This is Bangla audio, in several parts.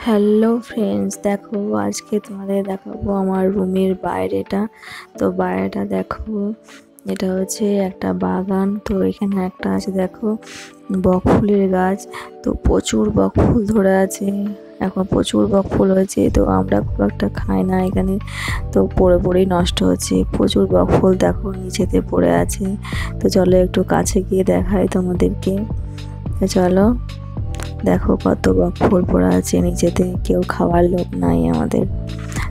হ্যালো ফ্রেন্ডস, দেখো আজকে তোমাদের দেখাবো আমার রুমের বাইরেটা। তো বাইরেটা দেখো, এটা হচ্ছে একটা বাগান। তো এখানে একটা আছে দেখো বকফুলের গাছ। তো প্রচুর বকফুল ধরে আছে, এখন প্রচুর বকফুল হয়েছে। তো আমরা খুব একটা খাই না এখানে, তো পড়ে পড়েই নষ্ট হচ্ছে। প্রচুর বকফুল দেখো নিচেতে পড়ে আছে। তো চলো একটু কাছে গিয়ে দেখাই তোমাদেরকে। তো চলো, দেখো কত বকফুল পড়ে আছে নিচেতে, কেউ খাওয়ার লোক নাই আমাদের।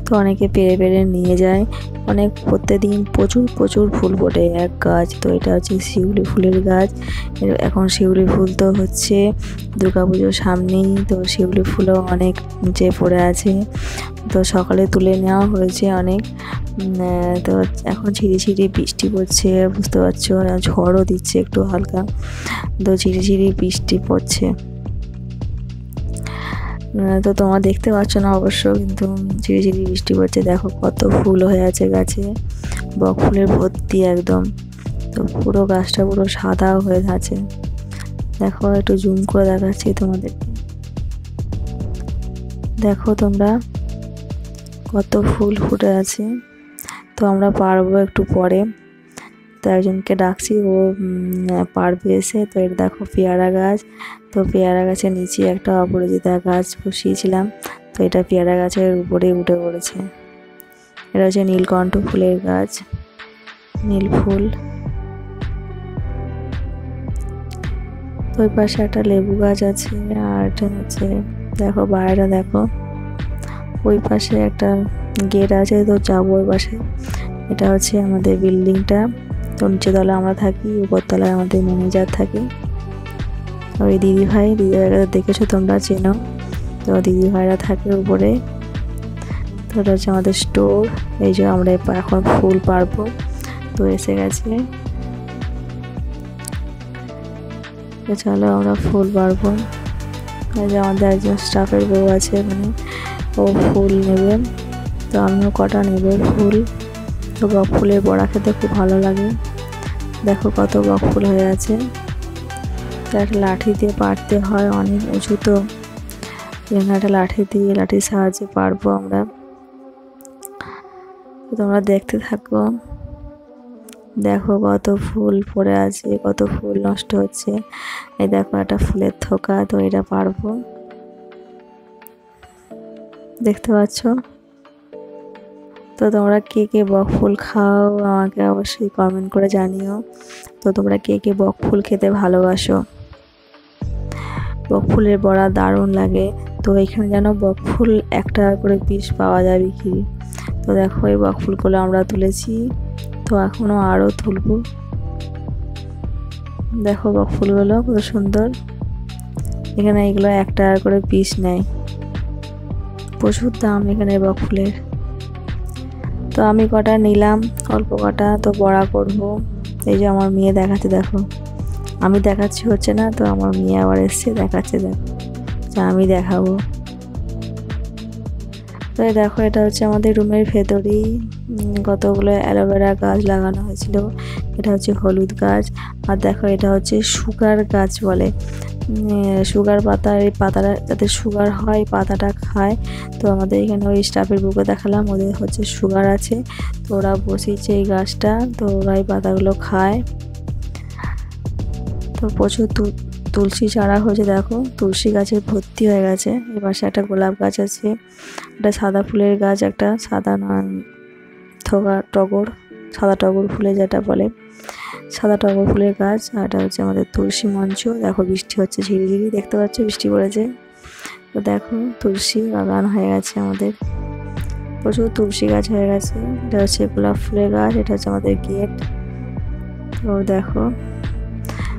তো অনেকে পেরে পেরে নিয়ে যায়। অনেক প্রত্যেকদিন প্রচুর প্রচুর ফুল ফোটে এক গাছ। তো এটা হচ্ছে শিউলি ফুলের গাছ। এখন শিউলি ফুল তো হচ্ছে দুর্গাপুজোর সামনেই, তো শিউলি ফুলও অনেক নিচে পড়ে আছে। তো সকালে তুলে নেওয়া হয়েছে অনেক। তো এখন ঝিরিঝিরি বৃষ্টি পড়ছে, বুঝতে পারছো, ঝড়ও দিচ্ছে একটু হালকা। তো ঝিরিঝিরি বৃষ্টি পড়ছে। তো তোমরা দেখতে পাচ্ছ না অবশ্য, কিন্তু ঝিরিঝিরি বৃষ্টি পড়ছে। দেখো কত ফুল হয়ে আছে গাছে, বক ফুলের ভর্তি একদম। তো পুরো গাছটা পুরো সাদা হয়ে আছে। দেখো একটু জুম করে দেখাচ্ছি তোমাদেরকে। দেখো তোমরা কত ফুল ফুটে আছে। তো আমরা পারবো একটু পরে, তো একজনকে ডাকছি, ও পারবে এসে। তো এটা দেখো পেয়ারা গাছ। তো পেয়ারা গাছের নিচে একটা অপরাজিতা গাছ বসিয়েছিলাম, তো এটা পেয়ারা গাছের উপরে উঠে পড়েছে। এটা হচ্ছে নীলকণ্ঠ ফুলের গাছ, নীল ফুল। তো ওই পাশে একটা লেবু গাছ আছে। আর এটা হচ্ছে দেখো বাইরে দেখো, ওই পাশে একটা গেট আছে, তো যাবো ওই পাশে। এটা হচ্ছে আমাদের বিল্ডিংটা। তো নিচে তলায় আমরা থাকি, উপর তলায় আমাদের ম্যানেজার থাকে। ওই দিদিভাইরা দেখেছো তোমরা, চেনো। তো দিদিভাইরা থাকে উপরে। তো এটা হচ্ছে আমাদের স্টোর। এই যে আমরা এখন ফুল পারবো, তো এসে গেছে। তো চলো আমরা ফুল পারবো। এই যে আমাদের একজন স্টাফের বউ আছে এখানে, ও ফুল নেবে। তো আমিও কটা নেবে ফুল। তো বক ফুলের বড়া খেতে খুব ভালো লাগে। দেখো কত বক ফুল হয়ে আছে। একটা লাঠি দিয়ে পারতে হয়, অনেক উঁচু। তো একটা লাঠি দিয়ে, লাঠির সাহায্যে পারবো আমরা। তোমরা দেখতে থাকো। দেখো কত ফুল পড়ে আছে, কত ফুল নষ্ট হচ্ছে। এই দেখো একটা ফুলের থোকা, তো এটা পারবো। দেখতে পাচ্ছ। তো তোমরা কে কে বক ফুল খাও আমাকে অবশ্যই কমেন্ট করে জানিও। তো তোমরা কে কে বক ফুল খেতে ভালোবাসো। বক ফুলের বড়া দারুণ লাগে। তো এখানে যেন বক ফুল 1 টাকা করে পিস পাওয়া যায় বিক্রি। তো দেখো এই বক ফুলগুলো আমরা তুলেছি, তো এখনো আরও তুলবো। দেখো বক ফুলগুলো কত সুন্দর। এখানে এগুলো 1 টাকা করে পিস নেয়, প্রচুর দাম এখানে বক ফুলের। তো আমি কটা নিলাম, অল্প কটা, তো বড়া করব। এই যে আমার মেয়ে দেখাচ্ছে, দেখো আমি দেখাচ্ছি হচ্ছে না, তো আমার মেয়ে আবার এসছে দেখাচ্ছে, দেখো যা আমি দেখাবো। তো দেখো এটা হচ্ছে আমাদের রুমের ভেতরেই কতগুলো অ্যালোভেরা গাছ লাগানো হয়েছিল। এটা হচ্ছে হলুদ গাছ। আর দেখো এটা হচ্ছে সুগার গাছ বলে, সুগার পাতা। এই পাতাটা যাতে সুগার হয়, পাতাটা খায়। তো আমাদের এখানে ওই স্টাফের বুকে দেখালাম, ওদের হচ্ছে সুগার আছে, তো ওরা বসিয়েছে এই গাছটা। তো ওরা এই পাতাগুলো খায়। তো প্রচুর তুলসী চারা হয়েছে, দেখো তুলসী গাছে ভর্তি হয়ে গেছে। এর পাশে একটা গোলাপ গাছ আছে, একটা সাদা ফুলের গাছ, একটা সাদা থোকা টগর, সাদা টগর ফুলে যেটা বলে, সাদা টগর ফুলের গাছ। আর এটা হচ্ছে আমাদের তুলসী মঞ্চ। দেখো বৃষ্টি হচ্ছে ঝিরিঝিরি, দেখতে পাচ্ছ বৃষ্টি পড়েছে। তো দেখো তুলসী বাগান হয়ে গেছে আমাদের, প্রচুর তুলসী গাছ হয়ে গেছে। এটা হচ্ছে গোলাপ ফুলের গাছ, এটা হচ্ছে আমাদের গেট। তো দেখো,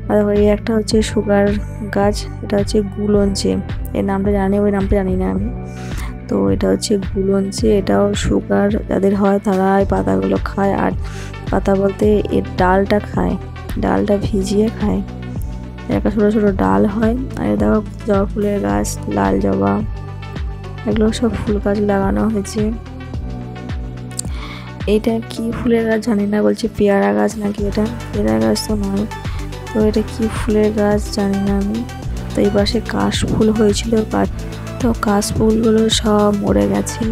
আর এই একটা হচ্ছে সুগার গাছ, এটা হচ্ছে গুলঞ্চে, এর নামটা জানি, ওই নামটা জানি না আমি। তো এটা হচ্ছে গুলঞ্চে, এটাও সুগার যাদের হয় তারা এই পাতাগুলো খায়। আর পাতা বলতে এর ডালটা খায়, ডালটা ভিজিয়ে খায়। একটা ছোটো ছোটো ডাল হয়। আর দেখো জবা ফুলের গাছ, লাল জবা, এগুলো সব ফুল গাছ লাগানো হয়েছে। এটা কি ফুলের গাছ জানি না, বলছে পেয়ারা গাছ নাকি, এটা পেয়ারা গাছ তো নয়। তো এটা কি ফুলের গাছ জানি না আমি। তো এই পাশে কাশ ফুল হয়েছিল, তো তো কাশফুলগুলো সব মরে গেছে।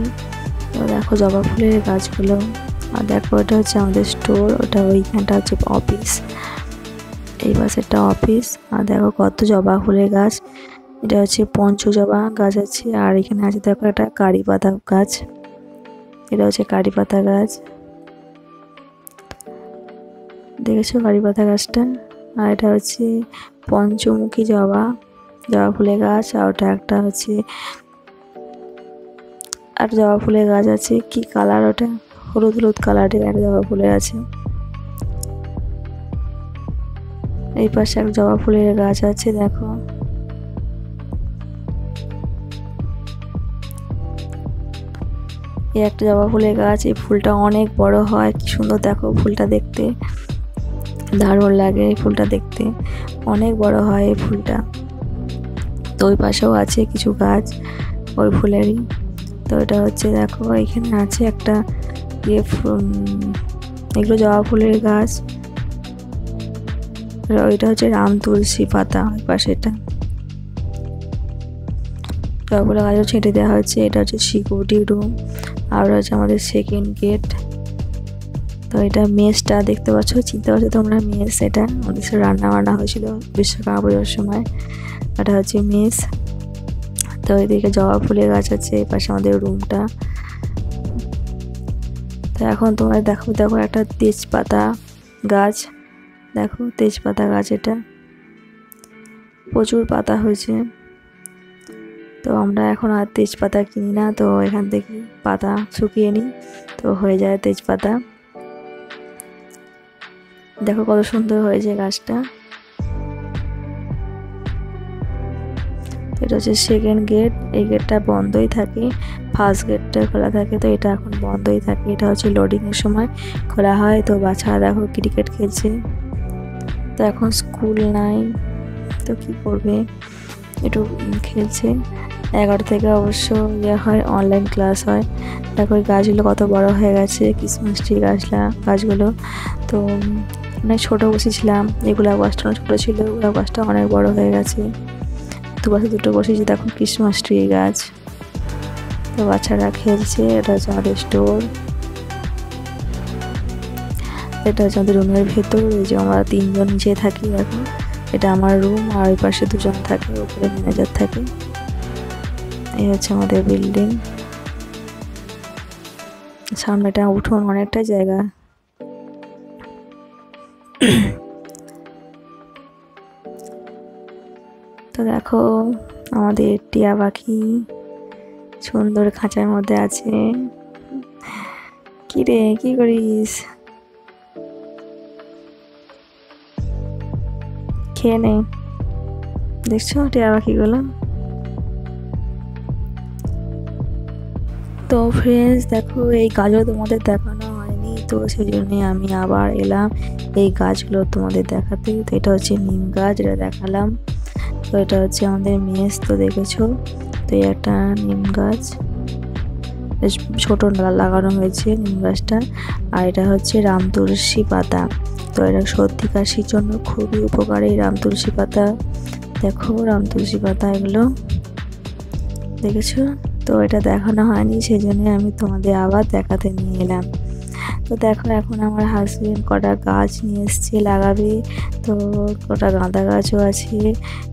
তো দেখো জবা ফুলের গাছগুলো। আর দেখো এটা হচ্ছে আমাদের স্টোর, ওটা ওইখানটা হচ্ছে অফিস, এই পাশেরটা অফিস। আর দেখো কত জবা ফুলের গাছ, এটা হচ্ছে পঞ্চজবা গাছ আছে। আর এখানে আছে দেখো একটা কারি পাতা গাছ, এটা হচ্ছে কারি পাতা গাছ, দেখেছো কারি পাতা গাছটা। আর এটা হচ্ছে পঞ্চমুখী জবা ফুলের গাছ। আর ওটা একটা হচ্ছে আর জবা ফুলের গাছ আছে, কি কালার ওটা, হলুদ হলুদ কালারের একটা জবা ফুলের আছে। এই পাশে এক জবা ফুলের গাছ আছে দেখো। এই একটা জবা ফুলের গাছ, এই ফুলটা অনেক বড় হয়, কি সুন্দর দেখো ফুলটা দেখতে, দারুণ লাগে এই ফুলটা দেখতে, অনেক বড় হয় এই ফুলটা। তো ওই পাশেও আছে কিছু গাছ ওই ফুলেরই। তো এটা হচ্ছে দেখো এখানে আছে একটা এগুলো জবা ফুলের গাছ। ওইটা হচ্ছে রাম তুলসী পাতা, ওই পাশে এটা জবা ফুলের গাছও ছেঁটে দেওয়া হয়েছে। এটা হচ্ছে সিকিউরিটি রুম। আর হচ্ছে আমাদের সেকেন্ড গেট। তো এটা মেসটা দেখতে পাচ্ছ, চিনতে পারছো তোমরা মেস, এটা আমাদের সাথে রান্না বান্না হয়েছিল বিশ্বকাপ পুজোর সময়, এটা হচ্ছে মেস। তো এদিকে জবা ফুলের গাছ আছে, এই পাশে আমাদের রুমটা। তো এখন তোমরা দেখো একটা তেজপাতা গাছ, দেখো তেজপাতা গাছ, এটা প্রচুর পাতা হয়েছে। তো আমরা এখন আর তেজপাতা কিনি না, তো এখান থেকে পাতা শুকিয়ে নিই, তো হয়ে যায় তেজপাতা। দেখো কত সুন্দর হয়েছে গাছটা। এটা হচ্ছে সেকেন্ড গেট, এই গেটটা বন্ধই থাকে, ফার্স্ট গেটটা খোলা থাকে। তো এটা এখন বন্ধই থাকে, এটা হচ্ছে লোডিংয়ের সময় খোলা হয়। তো বাচ্চারা দেখো ক্রিকেট খেলছে। তো এখন স্কুল নাই, তো কি করবে, একটু খেলছে। 11 থেকে অবশ্য হয়, অনলাইন ক্লাস হয়। দেখো এই গাছগুলো কত বড় হয়ে গেছে, ক্রিসমাস ট্রি গাছগুলো। তো অনেক ছোটো বসেছিলাম, এগুলো গাছটা অনেক ছোটো ছিল, এগুলো গাছটা অনেক বড় হয়ে গেছে। দুপাশে দুটো বসেছি দেখো ক্রিসমাস ট্রি গাছ। তো বাচ্চারা খেলছে। এটা হচ্ছে আমাদের স্টোর, এটা হচ্ছে আমাদের রুমের ভেতর। এই যে আমরা 3 জন নিচে থাকি এখন, এটা আমার রুম। আর ওই পাশে 2 জন থাকে, উপরে ম্যানেজার থাকে। এই হচ্ছে আমাদের বিল্ডিং, সামনেটা উঠোন, অনেকটা জায়গা। তো দেখো আমাদের টিয়া পাখি সুন্দর খাঁচার মধ্যে আছে। কি রে, কি করিস, খেয়ে নে। দেখছো টিয়া পাখিগুলো। তো ফ্রেন্ডস দেখো এই গাছও তোমাদের দেখানো হয়নি, তো সেই জন্যে আমি আবার এলাম এই গাছগুলো তোমাদের দেখাতে। তো এটা হচ্ছে নিম গাছ, এটা দেখালাম। তো এটা হচ্ছে আমাদের মেস, তো দেখেছো। তো এই একটা নিম গাছ, বেশ ছোট লাগানো হয়েছে নিম গাছটা। আর এটা হচ্ছে রাম তুলসী পাতা। তো এটা সর্দি কাশির জন্য খুবই উপকারী রাম তুলসী পাতা। দেখো রাম তুলসী পাতা এগুলো, দেখেছো। তো এটা দেখানো হয়নি, সেই জন্য আমি তোমাদের আবার দেখাতে নিয়ে এলাম। তো দেখো এখন আমার হাজবেন্ড কটা গাছ নিয়ে এসছে লাগাবে। তো কটা গাঁদা গাছও আছে,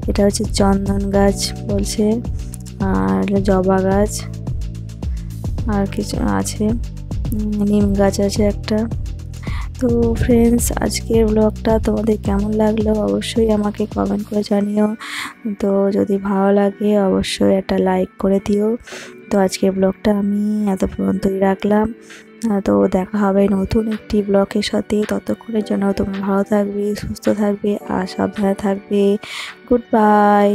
এটা হচ্ছে চন্দন গাছ বলছে, আর জবা গাছ, আর কিছু আছে, নিম গাছ আছে একটা। তো ফ্রেন্ডস আজকের ব্লগটা তোমাদের কেমন লাগলো অবশ্যই আমাকে কমেন্ট করে জানিও। তো যদি ভালো লাগে অবশ্যই একটা লাইক করে দিও। তো আজকের ব্লগটা আমি এত পর্যন্তই রাখলাম। তো দেখা হবে নতুন একটি ব্লগের সাথে, ততক্ষণের জন্য তোমরা ভালো থাকবে, সুস্থ থাকবে আর সাবধানে থাকবে। Good bye.